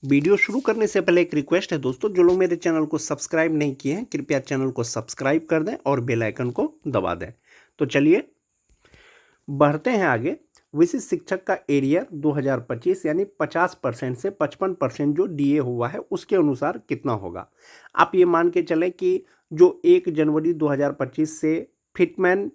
Video शुरू करने से पहले एक रिक्वेस्ट है दोस्तों, जो लोग मेरे चैनल को सब्सक्राइब नहीं किए हैं कृपया चैनल को सब्सक्राइब कर दें और बेल आइकन को दबा दें। तो चलिए बढ़ते हैं आगे। विशिष्ट शिक्षक का एरियर 2025 यानी 50% से 55% जो डीए हुआ है उसके अनुसार कितना होगा। आप ये मान के चलें कि जो 1 जनवरी 2025 से फिटमैन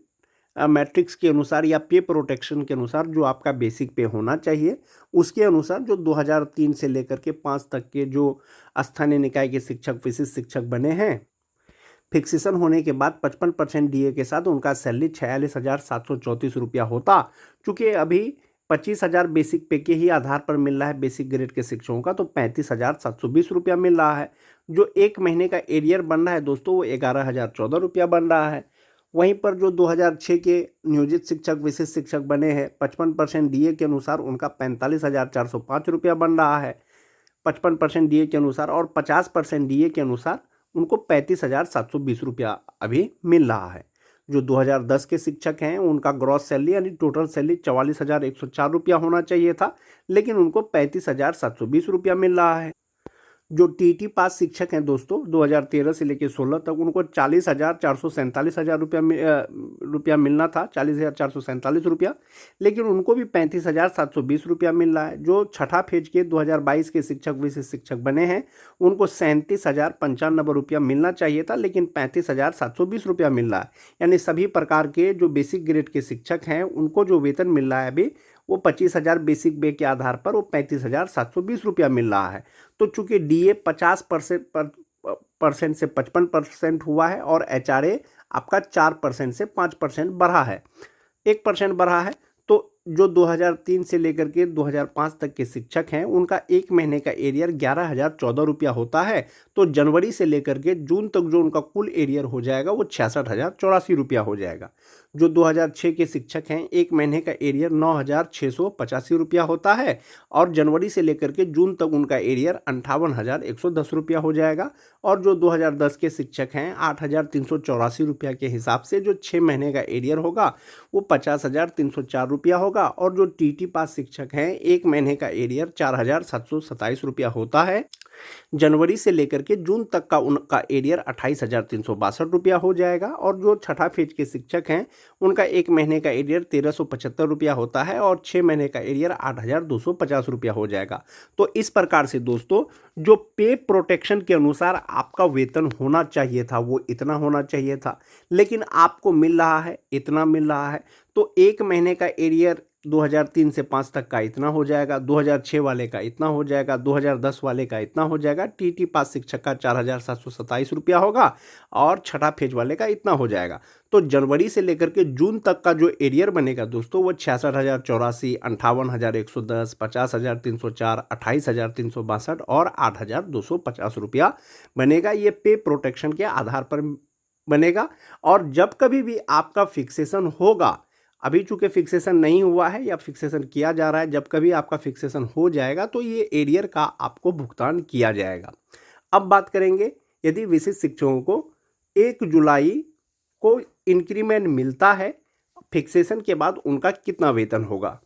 मैट्रिक्स के अनुसार या पे प्रोटेक्शन के अनुसार जो आपका बेसिक पे होना चाहिए, उसके अनुसार जो 2003 से लेकर के 5 तक के जो स्थानीय निकाय के शिक्षक विशिष्ट शिक्षक बने हैं, फिक्सेशन होने के बाद 55% डीए के साथ उनका सैलरी 46,734 रुपया होता। चूँकि अभी 25,000 बेसिक पे के ही आधार पर मिल रहा है बेसिक ग्रेड के शिक्षकों का, तो 35,720 रुपया मिल रहा है। जो एक महीने का एरियर बन रहा है दोस्तों, वो 11,014 रुपया बन रहा है। वहीं पर जो 2006 के नियोजित शिक्षक विशिष्ट शिक्षक बने हैं 55% डीए के अनुसार उनका 45,405 रुपया बन रहा है 55% डीए के अनुसार, और 50% डीए के अनुसार उनको 35,720 रुपया अभी मिल रहा है। जो 2010 के शिक्षक हैं उनका ग्रॉस सैलरी यानी टोटल सैलरी 44,104 रुपया होना चाहिए था, लेकिन उनको 35,720 रुपया मिल रहा है। जो टीटी पास शिक्षक हैं दोस्तों 2013 से लेकर 16 तक, उनको 40,447 रुपया मिलना था, 40,447 रुपया, लेकिन उनको भी 35,720 रुपया मिल रहा है। जो छठा फेज के 2022 के शिक्षक विशिष्ट शिक्षक बने हैं उनको 37,095 रुपया मिलना चाहिए था, लेकिन 35,720 रुपया मिल रहा है। यानी सभी प्रकार के जो बेसिक ग्रेड के शिक्षक हैं उनको जो वेतन मिल रहा है अभी वो 25,000 बेसिक पे के आधार पर वो 35,720 रुपया मिल रहा है। तो चूंकि डीए 50% से 55% हुआ है और एचआरए आपका 4% से 5% बढ़ा है, 1% बढ़ा है, तो जो 2003 से लेकर के 2005 तक के शिक्षक हैं उनका एक महीने का एरियर 11,014 रुपया होता है। तो जनवरी से लेकर के जून तक जो उनका कुल एरियर हो जाएगा वो 66,084 रुपया हो जाएगा। जो 2006 के शिक्षक हैं एक महीने का एरियर 9,685 रुपया होता है, और जनवरी से लेकर के जून तक उनका एरियर 58,110 रुपया हो जाएगा। और जो 2010 के शिक्षक हैं 8,384 रुपया के हिसाब से जो 6 महीने का एरियर होगा वो 50,304 रुपया होगा। और जो टीटी पास शिक्षक हैं एक महीने का एरियर 4,727 रुपया होता है। जनवरी से लेकर के जून तक का उनका एरियर 28,362 रुपया हो जाएगा। और जो छठा फेज के शिक्षक हैं उनका एक महीने का एरियर 1,375 रुपया होता है और 6 महीने का एरियर 8,250 रुपया हो जाएगा। तो इस प्रकार से दोस्तों जो पे प्रोटेक्शन के अनुसार आपका वेतन होना चाहिए था वो इतना होना चाहिए था, लेकिन आपको मिल रहा है इतना मिल रहा है। तो एक महीने का एरियर 2003 से 5 तक का इतना हो जाएगा, 2006 वाले का इतना हो जाएगा, 2010 वाले का इतना हो जाएगा, टीटी पास शिक्षक का 4,727 रुपया होगा और छठा फेज वाले का इतना हो जाएगा। तो जनवरी से लेकर के जून तक का जो एरियर बनेगा दोस्तों वो 66,084, 58,110, 50,304, 28,362 और 8,250 रुपया बनेगा। ये पे प्रोटेक्शन के आधार पर बनेगा। और जब कभी भी आपका फिक्सेशन होगा, अभी चूंकि फिक्सेशन नहीं हुआ है या फिक्सेशन किया जा रहा है, जब कभी आपका फिक्सेशन हो जाएगा तो ये एरियर का आपको भुगतान किया जाएगा। अब बात करेंगे यदि विशिष्ट शिक्षकों को 1 जुलाई को इंक्रीमेंट मिलता है फिक्सेशन के बाद उनका कितना वेतन होगा।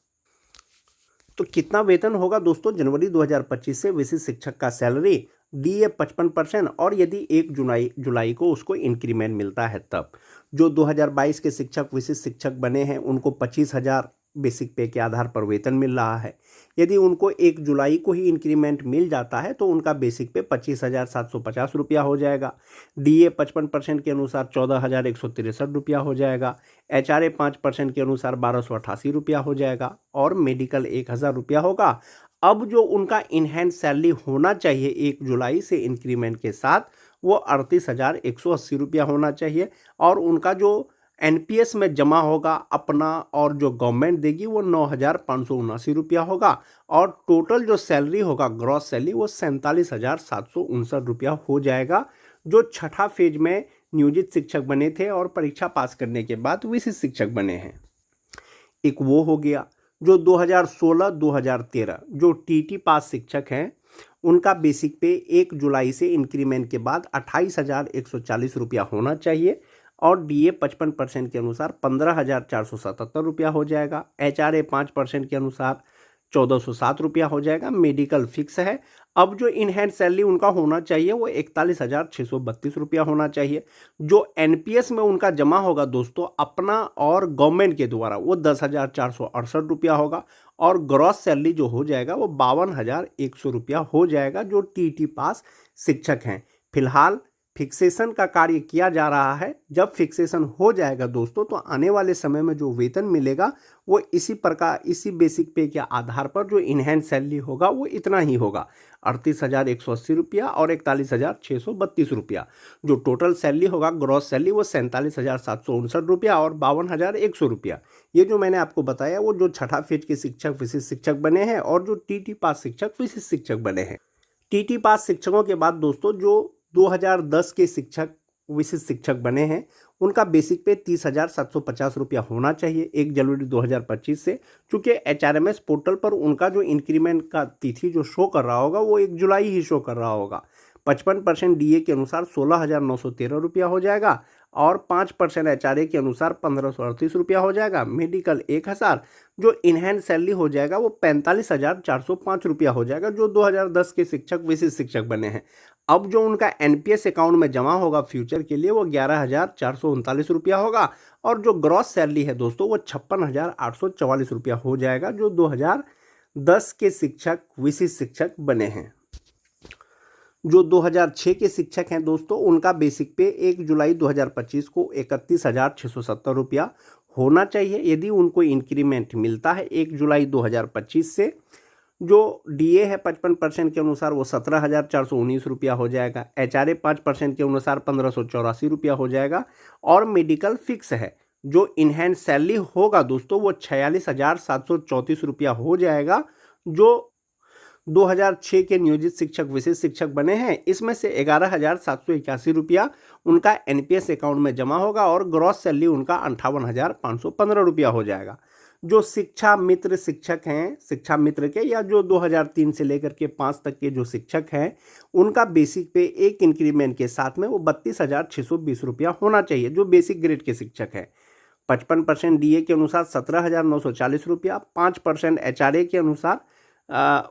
तो कितना वेतन होगा दोस्तों, जनवरी 2025 से विशिष्ट शिक्षक का सैलरी डीए 55%, और यदि 1 जुलाई को उसको इंक्रीमेंट मिलता है तब जो 2022 के शिक्षक विशिष्ट शिक्षक बने हैं उनको 25,000 बेसिक पे के आधार पर वेतन मिल रहा है। यदि उनको 1 जुलाई को ही इंक्रीमेंट मिल जाता है तो उनका बेसिक पे 25,750 रुपया हो जाएगा। डीए 55% के अनुसार 14,163 रुपया हो जाएगा। एचआरए 5% के अनुसार 1,288 रुपया हो जाएगा, और मेडिकल 1,000 रुपया होगा। अब जो उनका इनहैंड सैलरी होना चाहिए 1 जुलाई से इंक्रीमेंट के साथ वो 38,180 रुपया होना चाहिए, और उनका जो एनपीएस में जमा होगा अपना और जो गवर्नमेंट देगी वो 9,579 रुपया होगा। और टोटल जो सैलरी होगा ग्रॉस सैलरी वो 47,759 रुपया हो जाएगा। जो छठा फेज में नियोजित शिक्षक बने थे और परीक्षा पास करने के बाद विशिष्ट शिक्षक बने हैं, एक वो हो गया। जो 2016-2013 जो टीटी पास शिक्षक हैं उनका बेसिक पे 1 जुलाई से इंक्रीमेंट के बाद 28,140 रुपया होना चाहिए, और डीए 55% के अनुसार 15,477 रुपया हो जाएगा। एचआरए 5% के अनुसार 1407 रुपया हो जाएगा। मेडिकल फिक्स है। अब जो इन हैंड सैलरी उनका होना चाहिए वो 41,632 रुपया होना चाहिए। जो एनपीएस में उनका जमा होगा दोस्तों अपना और गवर्नमेंट के द्वारा, वो 10,468 रुपया होगा। और ग्रॉस सैलरी जो हो जाएगा वो 52,100 रुपया हो जाएगा, जो टीटी पास शिक्षक हैं। फिलहाल फिक्सेशन का कार्य किया जा रहा है। जब फिक्सेशन हो जाएगा दोस्तों तो आने वाले समय में जो वेतन मिलेगा वो इसी प्रकार, इसी बेसिक पे के आधार पर जो इनहैंस सैलरी होगा वो इतना ही होगा, 38,180 रुपया और 41,632 रुपया। जो टोटल सैलरी होगा ग्रॉस सैलरी वो 47,759 रुपया और 52,100 रुपया। ये जो मैंने आपको बताया वो जो छठा फेज के शिक्षक विशिष्ट शिक्षक बने हैं और जो टीटी पास शिक्षक विशिष्ट शिक्षक बने हैं। टीटी पास शिक्षकों के बाद दोस्तों जो 2010 के शिक्षक विशिष्ट शिक्षक बने हैं उनका बेसिक पे 30,750 रुपया होना चाहिए 1 जनवरी 2025 से। चूँकि एचआरएमएस पोर्टल पर उनका जो इंक्रीमेंट का तिथि जो शो कर रहा होगा वो 1 जुलाई ही शो कर रहा होगा। 55% डीए के अनुसार 16,913 रुपया हो जाएगा और 5% एचआरए के अनुसार 1,538 रुपया हो जाएगा। मेडिकल 1,000, जो इनहैंड सैलरी हो जाएगा वो 45,405 रुपया हो जाएगा, जो 2010 के शिक्षक विशिष्ट शिक्षक बने हैं। अब जो उनका एनपीएस अकाउंट में जमा होगा फ्यूचर के लिए वो 11,439 रुपया होगा और जो ग्रॉस सैलरी है दोस्तों वो 56,844 रुपया हो जाएगा, जो 2010 के शिक्षक विशिष्ट शिक्षक बने हैं। जो 2006 के शिक्षक हैं दोस्तों उनका बेसिक पे 1 जुलाई 2025 को 31,670 रुपया होना चाहिए यदि उनको इंक्रीमेंट मिलता है 1 जुलाई 2025 से। जो डीए है 55% के अनुसार वो 17,419 रुपया हो जाएगा। एचआरए 5% के अनुसार 1,584 रुपया हो जाएगा और मेडिकल फिक्स है। जो इनहैंड सैलरी होगा दोस्तों वो 46,734 रुपया हो जाएगा, जो 2006 के नियोजित शिक्षक विशेष शिक्षक बने हैं इसमें से 11,781 रुपया उनका एनपीएस अकाउंट में जमा होगा और ग्रॉस सैलरी उनका 58,515 रुपया हो जाएगा। जो शिक्षा मित्र शिक्षक हैं, शिक्षा मित्र के या जो 2003 से लेकर के 5 तक के जो शिक्षक हैं उनका बेसिक पे एक इंक्रीमेंट के साथ में वो 32,620 रुपया होना चाहिए, जो बेसिक ग्रेड के शिक्षक हैं। 55% डीए के अनुसार 17,940 रुपया, 5% एचआरए के अनुसार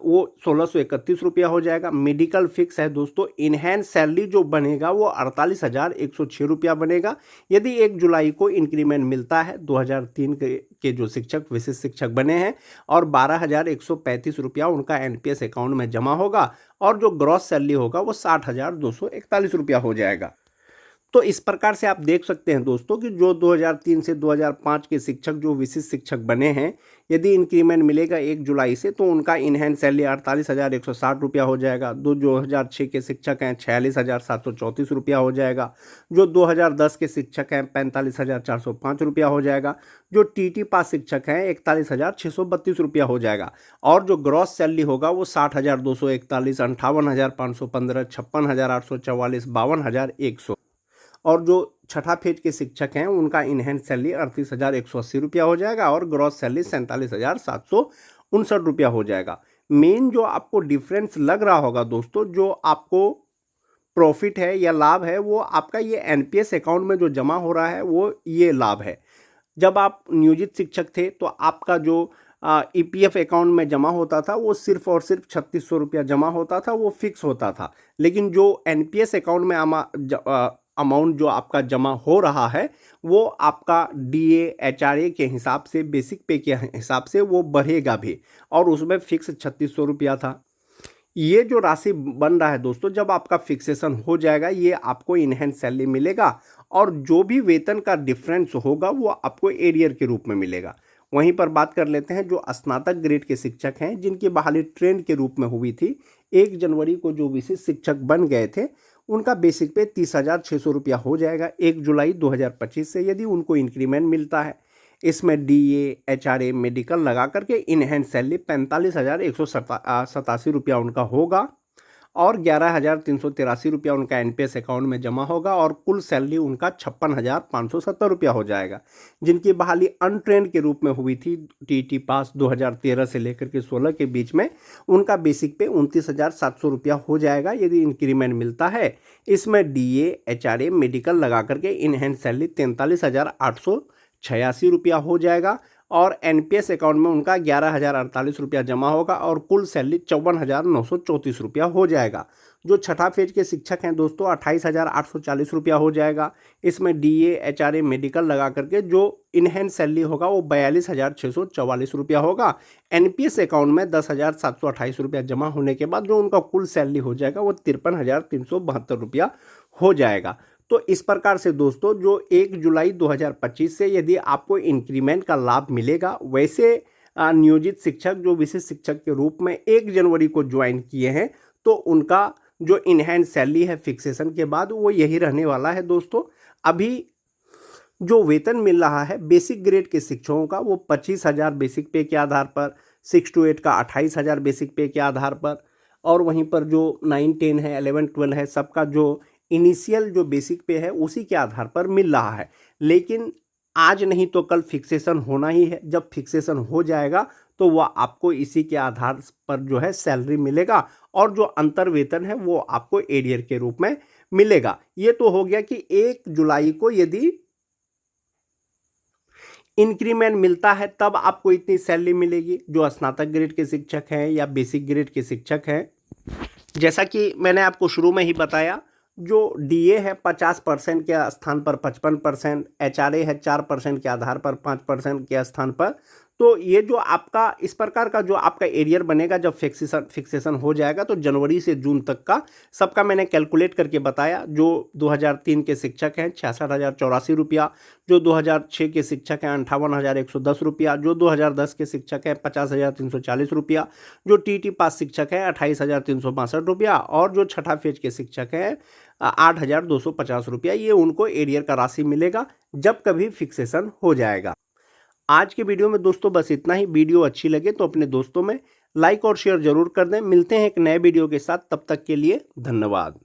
वो 1,631 रुपया हो जाएगा। मेडिकल फिक्स है दोस्तों। इनहैंड सैलरी जो बनेगा वो 48,106 रुपया बनेगा यदि 1 जुलाई को इंक्रीमेंट मिलता है 2003 के जो शिक्षक विशिष्ट शिक्षक बने हैं और 12,135 रुपया उनका एनपीएस अकाउंट में जमा होगा और जो ग्रॉस सैलरी होगा वो 60,241 रुपया हो जाएगा। तो इस प्रकार से आप देख सकते हैं दोस्तों कि जो 2003 से 2005 के शिक्षक जो विशिष्ट शिक्षक बने हैं यदि इंक्रीमेंट मिलेगा 1 जुलाई से तो उनका इनहैंड सैलरी 48,160 रुपया हो जाएगा। 2006 के शिक्षक हैं 46,734 रुपया हो जाएगा। जो 2010 के शिक्षक हैं 45,405 रुपया हो जाएगा। जो टीटी पास शिक्षक हैं 41,632 रुपया हो जाएगा और जो ग्रॉस सैलरी होगा वो 60,241, 58,515, 56,844, 52,100। और जो छठा फेज के शिक्षक हैं उनका इनहैंड सैलरी 38,180 रुपया हो जाएगा और ग्रॉस सैलरी 47,759 रुपया हो जाएगा। मेन जो आपको डिफरेंस लग रहा होगा दोस्तों, जो आपको प्रॉफिट है या लाभ है वो आपका ये एनपीएस अकाउंट में जो जमा हो रहा है वो ये लाभ है। जब आप नियोजित शिक्षक थे तो आपका जो ईपीएफ अकाउंट में जमा होता था वो सिर्फ और सिर्फ 3,600 रुपया जमा होता था, वो फिक्स होता था। लेकिन जो एनपीएस अकाउंट में अमाउंट जो आपका जमा हो रहा है वो आपका डीए एचआरए के हिसाब से, बेसिक पे के हिसाब से वो बढ़ेगा भी और उसमें फिक्स 3,600 रुपया था। ये जो राशि बन रहा है दोस्तों जब आपका फिक्सेशन हो जाएगा ये आपको इनहैंड सैलरी मिलेगा और जो भी वेतन का डिफरेंस होगा वो आपको एरियर के रूप में मिलेगा। वहीं पर बात कर लेते हैं जो स्नातक ग्रेड के शिक्षक हैं जिनकी बहाली ट्रेंड के रूप में हुई थी। 1 जनवरी को जो विशिष्ट शिक्षक बन गए थे उनका बेसिक पे 30,600 रुपया हो जाएगा 1 जुलाई 2025 से यदि उनको इंक्रीमेंट मिलता है। इसमें डीए एचआरए मेडिकल लगा करके इनहैंड सैलरी 45,187 रुपया उनका होगा और 11,383 रुपया उनका एनपीएस अकाउंट में जमा होगा और कुल सैलरी उनका 56,570 रुपया हो जाएगा। जिनकी बहाली अनट्रेंड के रूप में हुई थी टीटी पास 2013 से लेकर के 16 के बीच में, उनका बेसिक पे 29,700 रुपया हो जाएगा यदि इंक्रीमेंट मिलता है। इसमें डीए एचआरए मेडिकल लगा करके इनहैंड सैलरी 43,886 रुपया हो जाएगा और एनपीएस अकाउंट में उनका 11,048 रुपया जमा होगा और कुल सैलरी 54,934 रुपया हो जाएगा। जो छठा फेज के शिक्षक हैं दोस्तों 28,840 रुपया हो जाएगा। इसमें डीए एचआरए मेडिकल लगा करके जो इनहैंड सैलरी होगा वो 42,644 रुपया होगा। एनपीएस अकाउंट में 10,728 रुपया जमा होने के बाद जो उनका कुल सैलरी हो जाएगा वो 53,372 रुपया हो जाएगा। तो इस प्रकार से दोस्तों जो 1 जुलाई 2025 से यदि आपको इंक्रीमेंट का लाभ मिलेगा, वैसे नियोजित शिक्षक जो विशेष शिक्षक के रूप में 1 जनवरी को ज्वाइन किए हैं तो उनका जो इनहैंड सैलरी है फिक्सेशन के बाद वो यही रहने वाला है दोस्तों। अभी जो वेतन मिल रहा है बेसिक ग्रेड के शिक्षकों का वो 25,000 बेसिक पे के आधार पर, 6 to 8 का 28,000 बेसिक पे के आधार पर, और वहीं पर जो 9, 10 है, 11, 12 है, सबका जो इनिशियल जो बेसिक पे है उसी के आधार पर मिल रहा है। लेकिन आज नहीं तो कल फिक्सेशन होना ही है। जब फिक्सेशन हो जाएगा तो वह आपको इसी के आधार पर जो है सैलरी मिलेगा और जो अंतर वेतन है वो आपको एरियर के रूप में मिलेगा। ये तो हो गया कि 1 जुलाई को यदि इंक्रीमेंट मिलता है तब आपको इतनी सैलरी मिलेगी। जो स्नातक ग्रेड के शिक्षक हैं या बेसिक ग्रेड के शिक्षक हैं, जैसा कि मैंने आपको शुरू में ही बताया, जो डीए है 50% के स्थान पर 55%, एचआरए है 4% के आधार पर 5% के स्थान पर। तो ये जो आपका इस प्रकार का जो आपका एरियर बनेगा जब फिक्सेशन हो जाएगा तो जनवरी से जून तक का सबका मैंने कैलकुलेट करके बताया। जो 2003 के शिक्षक हैं 66,084 रुपया, जो 2006 के शिक्षक हैं 58,110 रुपया, जो 2010 के शिक्षक हैं 50,340 रुपया, जो टीटी पास शिक्षक हैं 28,362 रुपया और जो छठा फेज के शिक्षक हैं 8,250 रुपया। ये उनको एरियर का राशि मिलेगा जब कभी फिक्सेशन हो जाएगा। आज के वीडियो में दोस्तों बस इतना ही। वीडियो अच्छी लगे तो अपने दोस्तों में लाइक और शेयर जरूर कर दें। मिलते हैं एक नए वीडियो के साथ, तब तक के लिए धन्यवाद।